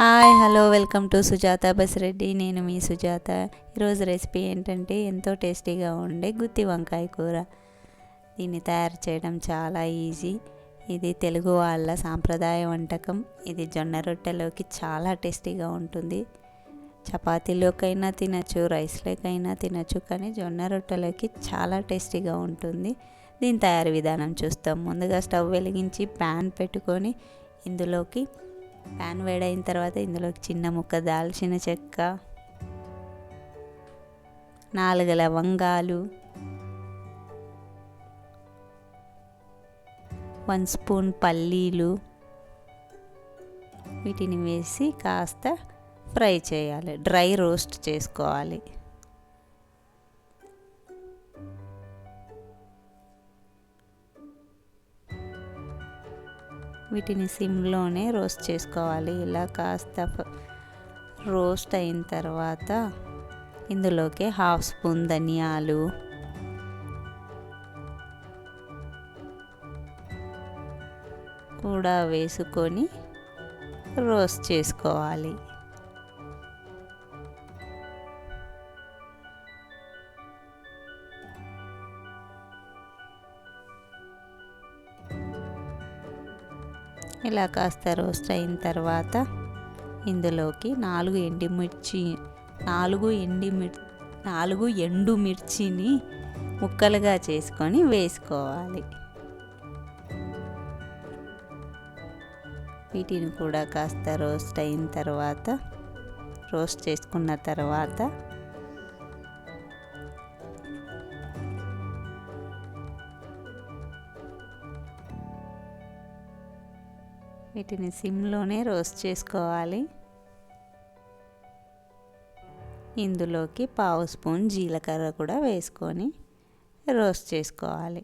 Hi hello welcome to Sujatha Basireddy. నేను మీ సుజాత. ఈరోజు recipe ఏంటంటే ఎంతో టేస్టీగా ఉండే గుత్తి వంకాయ కూర. దీన్ని తయారు చేయడం చాలా ఈజీ. ఇది తెలుగు వాళ్ళ సాంప్రదాయ వంటకం. ఇది జొన్న రొట్టెలోకి చాలా టేస్టీగా ఉంటుంది. చపాతీలోకైనా తినచ్చు, రైస్లోకైనా తినచ్చు, కానీ జొన్న రొట్టెలోకి చాలా టేస్టీగా ఉంటుంది. దీని తయారీ విధానం చూస్తాం. ముందుగా స్టవ్ వెలిగించి ప్యాన్ పెట్టుకొని ఇందులోకి ప్యాన్ వేడైన తర్వాత ఇందులోకి చిన్న ముక్క దాల్చిన చెక్క, 4 లవంగాలు, 1 స్పూన్ పల్లీలు వీటిని వేసి కాస్త ఫ్రై చేయాలి. డ్రై రోస్ట్ చేసుకోవాలి. వీటిని సిమ్లోనే రోస్ట్ చేసుకోవాలి. ఇలా కాస్త రోస్ట్ అయిన తర్వాత ఇందులోకి 1/2 స్పూన్ ధనియాలు, కూడా వేసుకొని రోస్ట్ చేసుకోవాలి. ఇలా కాస్త రోస్ట్ అయిన తర్వాత ఇందులోకి 4 ఎండుమిర్చిని ముక్కలుగా చేసుకొని వేసుకోవాలి. వీటిని కూడా కాస్త రోస్ట్ చేసుకున్న తర్వాత వీటిని సిమ్లోనే రోస్ట్ చేసుకోవాలి. ఇందులోకి 1/2 స్పూన్ జీలకర్ర కూడా వేసుకొని రోస్ట్ చేసుకోవాలి.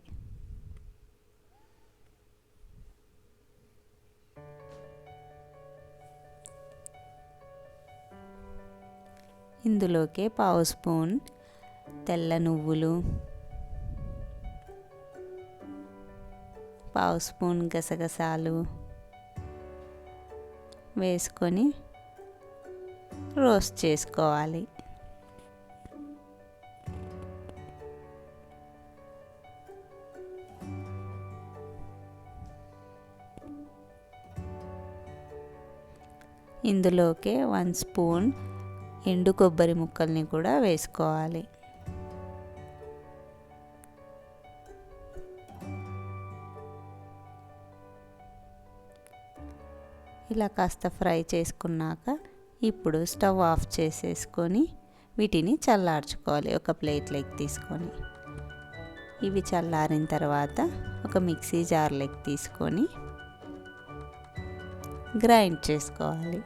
ఇందులోకి 1/2 స్పూన్ తెల్ల నువ్వులు, 1/2 స్పూన్ గసగసాలు వేసుకొని రోస్ట్ చేసుకోవాలి. ఇందులోకి 1 స్పూన్ ఎండు కొబ్బరి ముక్కల్ని కూడా వేసుకోవాలి. ఇలా కాస్త ఫ్రై చేసుకున్నాక ఇప్పుడు స్టవ్ ఆఫ్ చేసేసుకొని వీటిని చల్లార్చుకోవాలి. ఒక ప్లేట్లోకి తీసుకొని ఇవి చల్లారిన తర్వాత ఒక మిక్సీ జార్లోకి తీసుకొని గ్రైండ్ చేసుకోవాలి.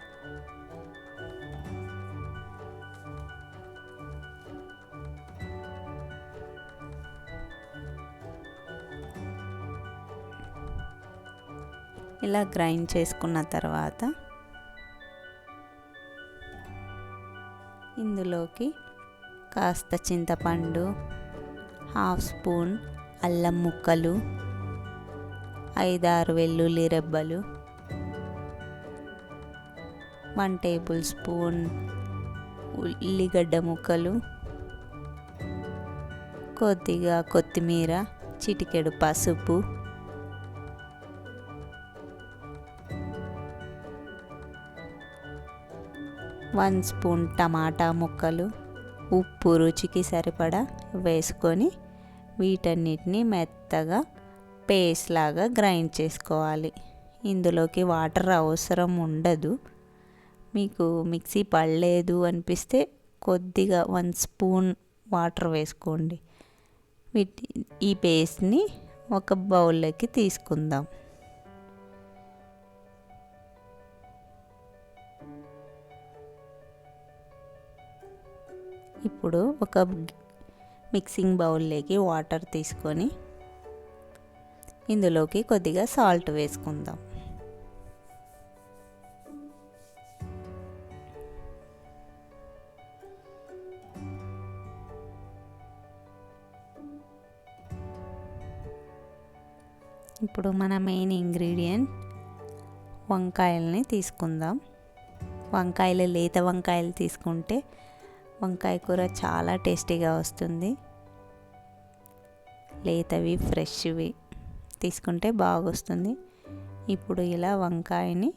ఇలా గ్రైండ్ చేసుకున్న తర్వాత ఇందులోకి కాస్త చింతపండు, 1/2 స్పూన్ అల్లం ముక్కలు, 5-6 వెల్లుల్లి రెబ్బలు, 1 టేబుల్ స్పూన్ ఉల్లిగడ్డ ముక్కలు, కొద్దిగా కొత్తిమీర, చిటికెడు పసుపు, 1 స్పూన్ టమాటా ముక్కలు, ఉప్పు రుచికి సరిపడా వేసుకొని వీటన్నిటిని మెత్తగా పేస్ట్ లాగా గ్రైండ్ చేసుకోవాలి. ఇందులోకి వాటర్ అవసరం ఉండదు. మీకు మిక్సీ పడలేదు అనిపిస్తే కొద్దిగా 1 స్పూన్ వాటర్ వేసుకోండి. ఈ పేస్ట్ని ఒక బౌల్లోకి తీసుకుందాం. ఇప్పుడు ఒక మిక్సింగ్ బౌల్లోకి వాటర్ తీసుకొని ఇందులోకి కొద్దిగా సాల్ట్ వేసుకుందాం. ఇప్పుడు మన మెయిన్ ఇంగ్రీడియంట్ వంకాయల్ని తీసుకుందాం. వంకాయలు లేత వంకాయలు తీసుకుంటే వంకాయ కూర చాలా టేస్టీగా వస్తుంది. లేతవి ఫ్రెష్వి తీసుకుంటే బాగొస్తుంది. ఇప్పుడు ఇలా వంకాయని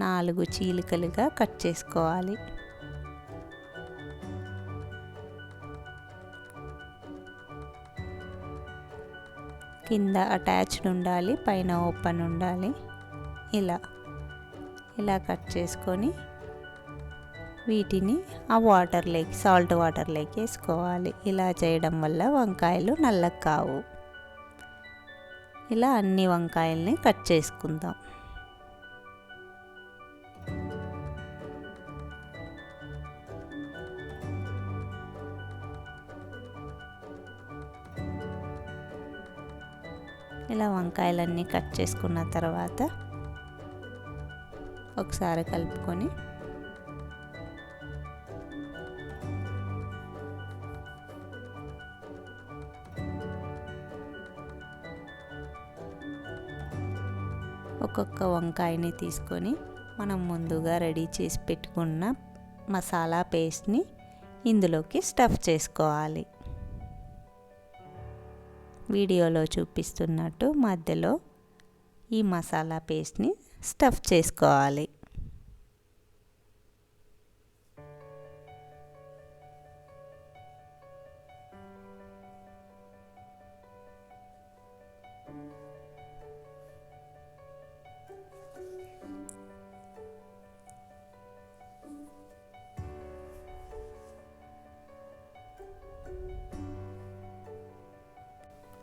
4 చీలికలుగా కట్ చేసుకోవాలి. కింద అటాచ్డ్ ఉండాలి, పైన ఓపెన్ ఉండాలి. ఇలా కట్ చేసుకొని వీటిని ఆ వాటర్లోకి, సాల్ట్ వాటర్లోకి వేసుకోవాలి. ఇలా చేయడం వల్ల వంకాయలు నల్లగా కావు. ఇలా అన్ని వంకాయల్ని కట్ చేసుకుందాం. ఇలా వంకాయలన్నీ కట్ చేసుకున్న తర్వాత ఒకసారి కలుపుకొని ఒక్కొక్క వంకాయని తీసుకొని మనం ముందుగా రెడీ చేసి పెట్టుకున్న మసాలా పేస్ట్ని ఇందులోకి స్టఫ్ చేసుకోవాలి. వీడియోలో చూపిస్తున్నట్టు మధ్యలో ఈ మసాలా పేస్ట్ని స్టఫ్ చేసుకోవాలి.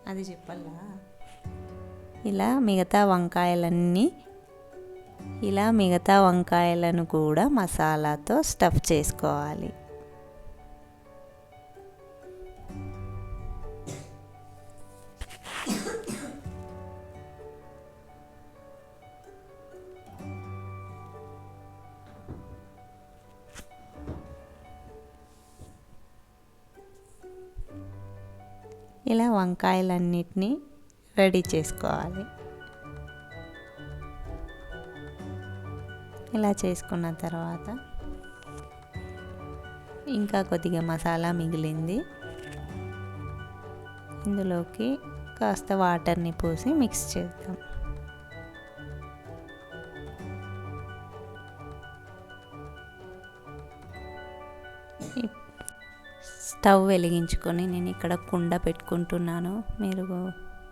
అది చెప్పాలా? ఇలా మిగతా వంకాయలను కూడా మసాలాతో స్టఫ్ చేసుకోవాలి. ఇలా వంకాయలన్నిటినీ రెడీ చేసుకోవాలి. ఇలా చేసుకున్న తర్వాత ఇంకా కొద్దిగా మసాలా మిగిలింది. ఇందులోకి కాస్త వాటర్ని పోసి మిక్స్ చేద్దాం. స్టవ్ వెలిగించుకొని నేను ఇక్కడ కుండ పెట్టుకుంటున్నాను. మీరు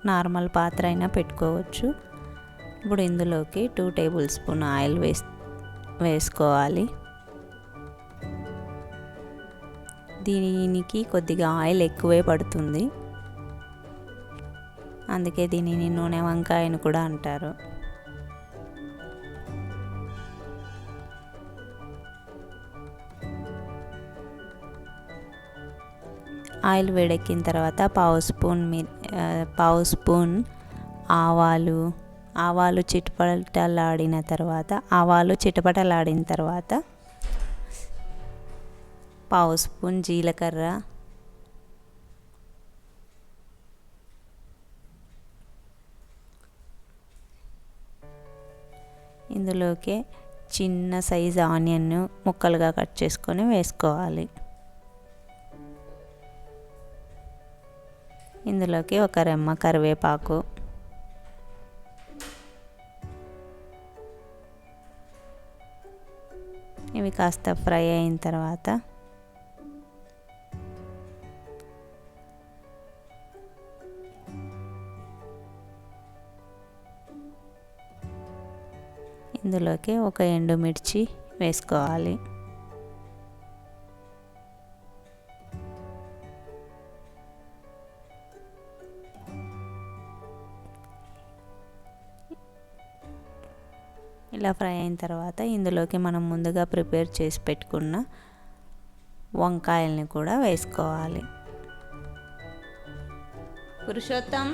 నార్మల్ పాత్ర అయినా పెట్టుకోవచ్చు. ఇప్పుడు ఇందులోకి 2 టేబుల్ స్పూన్ ఆయిల్ వేసుకోవాలి. దీనికి కొద్దిగా ఆయిల్ ఎక్కువే పడుతుంది, అందుకే దీనిని నూనె వంకాయ అని కూడా అంటారు. ఆయిల్ వేడెక్కిన తర్వాత పావు స్పూన్ ఆవాలు చిటపటలాడిన తర్వాత పావు స్పూన్ జీలకర్ర, ఇందులోకి చిన్న సైజు ఆనియన్ ముక్కలుగా కట్ చేసుకొని వేసుకోవాలి. ఇందులోకి ఒక రెమ్మ కరివేపాకు, ఇవి కాస్త ఫ్రై అయిన తర్వాత ఇందులోకి ఒక ఎండుమిర్చి వేసుకోవాలి. ఇలా ఫ్రై అయిన తర్వాత ఇందులోకి మనం ముందుగా ప్రిపేర్ చేసి పెట్టుకున్న వంకాయల్ని కూడా వేసుకోవాలి. పురుషోత్తం,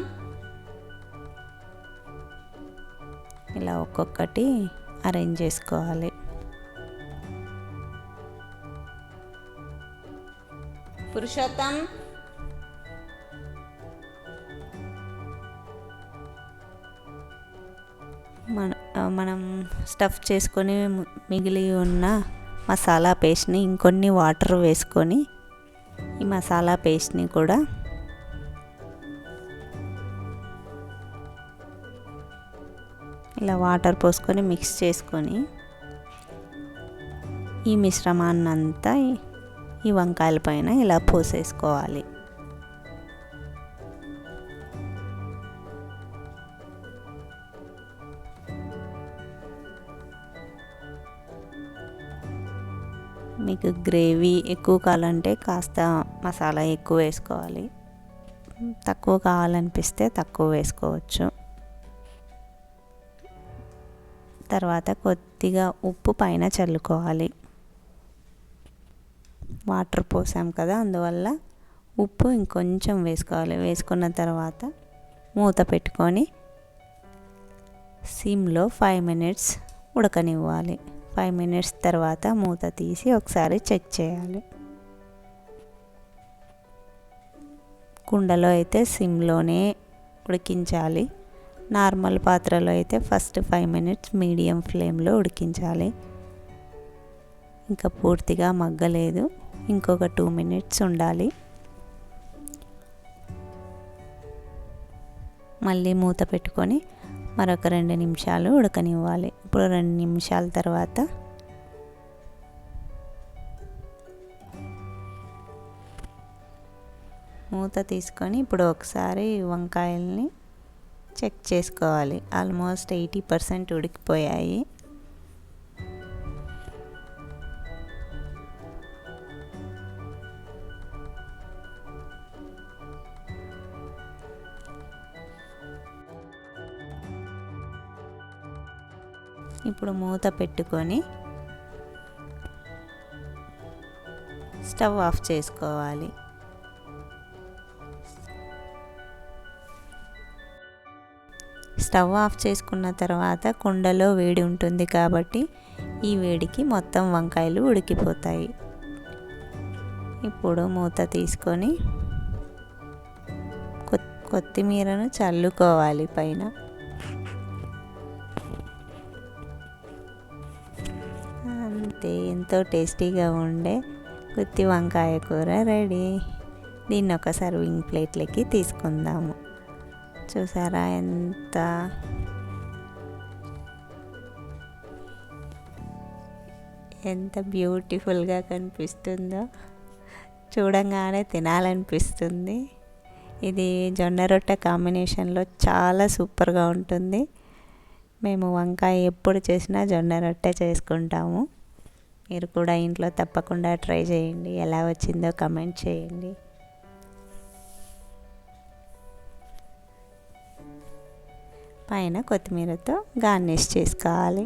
ఇలా ఒక్కొక్కటి అరేంజ్ చేసుకోవాలి. పురుషోత్తం, మనం స్టఫ్ చేసుకొని మిగిలి ఉన్న మసాలా పేస్ట్ని ఇంకొన్ని వాటర్ వేసుకొని ఈ మసాలా పేస్ట్ని కూడా ఇలా వాటర్ పోసుకొని మిక్స్ చేసుకొని ఈ మిశ్రమాన్నంతా ఈ వంకాయల పైన ఇలా పోసేసుకోవాలి. మీకు గ్రేవీ ఎక్కువ కావాలంటే కాస్త మసాలా ఎక్కువ వేసుకోవాలి, తక్కువ కావాలనిపిస్తే తక్కువ వేసుకోవచ్చు. తర్వాత కొద్దిగా ఉప్పు పైన చల్లుకోవాలి. వాటర్ పోసాం కదా, అందువల్ల ఉప్పు ఇంకొంచెం వేసుకోవాలి. వేసుకున్న తర్వాత మూత పెట్టుకొని సిమ్లో 5 మినిట్స్ ఉడకనివ్వాలి. 5 మినిట్స్ తర్వాత మూత తీసి ఒకసారి చెక్ చేయాలి. కుండలో అయితే సిమ్లోనే ఉడికించాలి. నార్మల్ పాత్రలో అయితే ఫస్ట్ 5 మినిట్స్ మీడియం ఫ్లేమ్లో ఉడికించాలి. ఇంకా పూర్తిగా మగ్గలేదు, ఇంకొక 2 మినిట్స్ ఉండాలి. మళ్ళీ మూత పెట్టుకొని మరొక 2 నిమిషాలు ఉడకనివ్వాలి. ఇప్పుడు 2 నిమిషాల తర్వాత మూత తీసుకొని ఇప్పుడు ఒకసారి వంకాయల్ని చెక్ చేసుకోవాలి. ఆల్మోస్ట్ 80% ఉడికిపోయాయి. ఇప్పుడు మూత పెట్టుకొని స్టవ్ ఆఫ్ చేసుకోవాలి. స్టవ్ ఆఫ్ చేసుకున్న తర్వాత కుండలో వేడి ఉంటుంది కాబట్టి ఈ వేడికి మొత్తం వంకాయలు ఉడికిపోతాయి. ఇప్పుడు మూత తీసుకొని కొత్తిమీరను చల్లుకోవాలి పైన. అంతే, ఎంతో టేస్టీగా ఉండే గుత్తి వంకాయ కూర రెడీ. దీన్ని ఒక సర్వింగ్ ప్లేట్లోకి తీసుకుందాము. చూసారా ఎంత బ్యూటిఫుల్గా కనిపిస్తుందో, చూడంగానే తినాలనిపిస్తుంది. ఇది జొన్న రొట్టె కాంబినేషన్లో చాలా సూపర్గా ఉంటుంది. మేము వంకాయ ఎప్పుడు చేసినా జొన్న రొట్టె చేసుకుంటాము. మీరు కూడా ఇంట్లో తప్పకుండా ట్రై చేయండి. ఎలా వచ్చిందో కమెంట్ చేయండి. పైన కొత్తిమీరతో గార్నిష్ చేసుకోవాలి.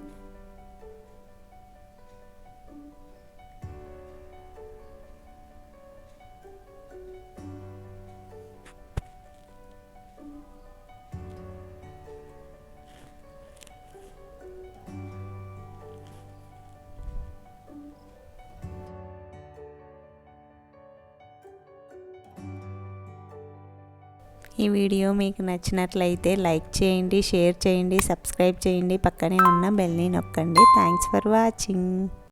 ఈ వీడియో మీకు నచ్చినట్లయితే లైక్ చేయండి, షేర్ చేయండి, సబ్స్క్రైబ్ చేయండి, పక్కనే ఉన్న బెల్ని నొక్కండి. Thanks for watching.